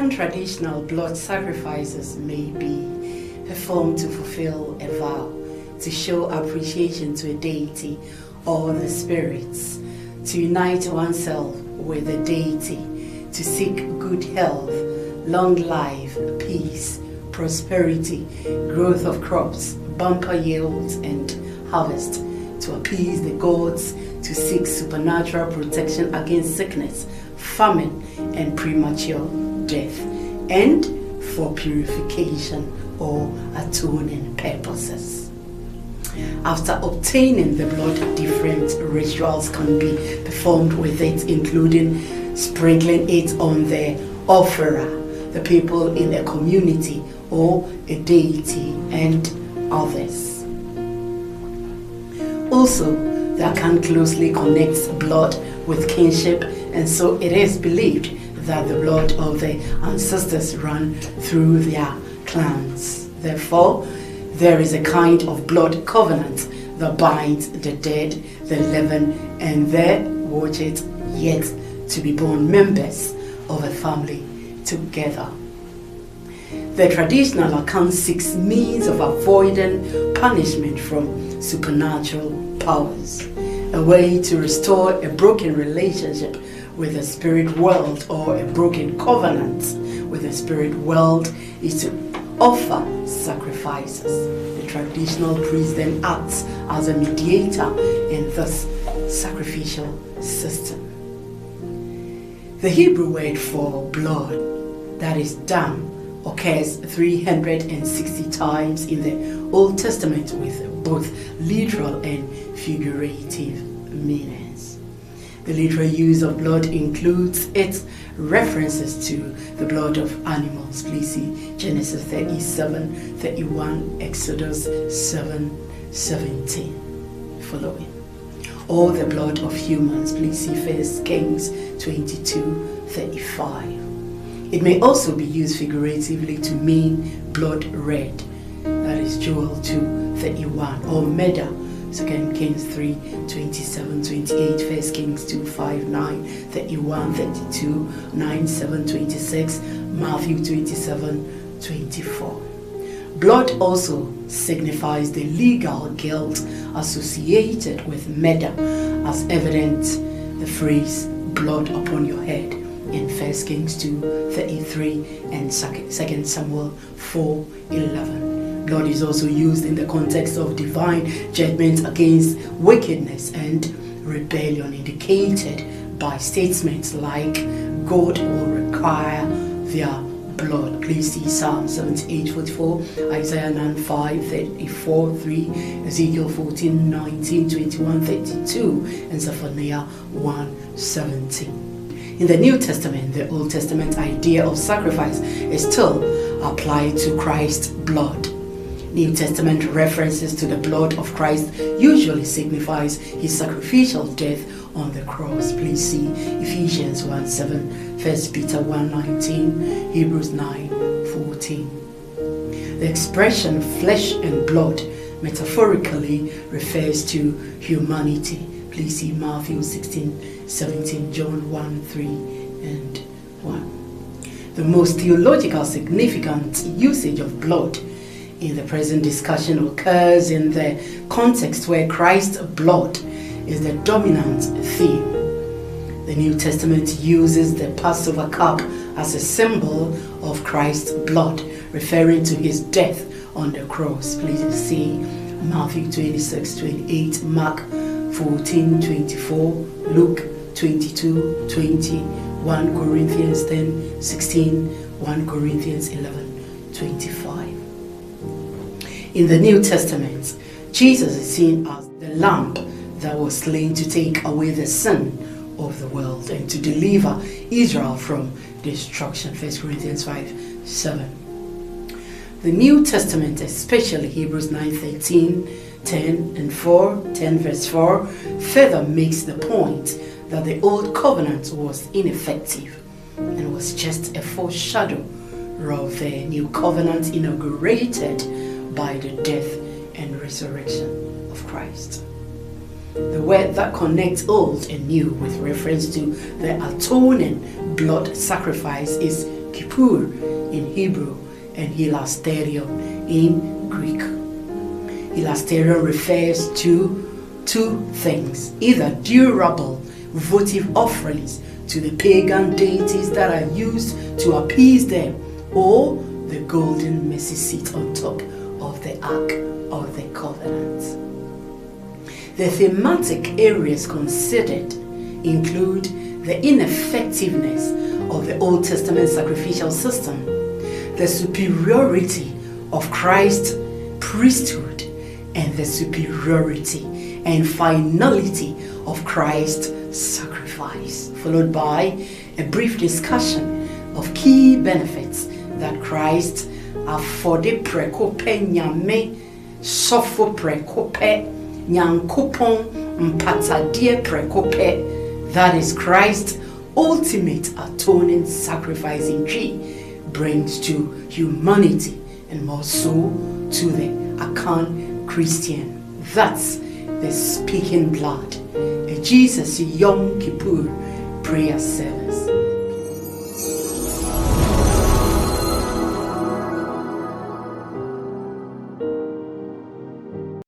Non-traditional blood sacrifices may be performed to fulfill a vow, to show appreciation to a deity or the spirits, to unite oneself with the deity, to seek good health, long life, peace, prosperity, growth of crops, bumper yields and harvest, to appease the gods, to seek supernatural protection against sickness, famine, and premature death, and for purification or atoning purposes. After obtaining the blood, different rituals can be performed with it, including sprinkling it on the offerer, the people in a community, or a deity, and others. Also, the account closely connects blood with kinship, and so it is believed that the blood of the ancestors ran through their clans. Therefore, there is a kind of blood covenant that binds the dead, the living, and the watched yet to be born members of a family together. The traditional account seeks means of avoiding punishment from supernatural powers. A way to restore a broken relationship with the spirit world or a broken covenant with the spirit world is to offer sacrifices. The traditional priest then acts as a mediator in this sacrificial system. The Hebrew word for blood, that is dam, occurs 360 times in the Old Testament with both literal and figurative meanings. The literal use of blood includes its references to the blood of animals. Please see Genesis 37, 31, Exodus 7, 17 following. Or the blood of humans. Please see 1 Kings 22, 35. It may also be used figuratively to mean blood red, that is Joel 2, 31, or murder, 2 Kings 3, 27, 28, 1 Kings 2, 5, 9, 31, 32, 9, 7, 26, Matthew 27, 24. Blood also signifies the legal guilt associated with murder, as evident the phrase blood upon your head in 1 Kings 2, 33 and 2 Samuel 4, 11. Blood is also used in the context of divine judgment against wickedness and rebellion, indicated by statements like God will require their blood. Please see Psalm 78, 44, Isaiah 9, 5, 34, 3, Ezekiel 14, 19, 21, 32, and Zephaniah 1, 17. In the New Testament, the Old Testament idea of sacrifice is still applied to Christ's blood. New Testament references to the blood of Christ usually signifies his sacrificial death on the cross. Please see Ephesians 1, 7, 1 Peter 1, 19, Hebrews 9, 14. The expression flesh and blood metaphorically refers to humanity. Please see Matthew 16, 17, John 1, 3, and 1. The most theological significant usage of blood in the present discussion occurs in the context where Christ's blood is the dominant theme. The New Testament uses the Passover cup as a symbol of Christ's blood, referring to his death on the cross. Please see Matthew 26, 28, Mark 14, 24, Luke 22, 20, 1 Corinthians 10, 16, 1 Corinthians 11, 25. In the New Testament, Jesus is seen as the lamb that was slain to take away the sin of the world and to deliver Israel from destruction. 1 Corinthians 5, 7. The New Testament, especially Hebrews 9:13, 10 and 4, 10 verse 4, further makes the point that the old covenant was ineffective and was just a foreshadow of the new covenant inaugurated by the death and resurrection of Christ. The word that connects old and new with reference to the atoning blood sacrifice is Kippur in Hebrew, and hilasterion in Greek. Hilasterion refers to two things: either durable votive offerings to the pagan deities that are used to appease them, or the golden mercy seat on top of the Ark of the Covenant. The thematic areas considered include the ineffectiveness of the Old Testament sacrificial system, the superiority of Christ's priesthood, and the superiority and finality of Christ's sacrifice, followed by a brief discussion of key benefits that Christ afforded prekope nyame sofo prekope nyankopon mpatadie prekope, that is Christ's ultimate atoning sacrificing tree, brings to humanity, and more so to the Akan Christian. That's the speaking blood, a Jesus Yom Kippur prayer service.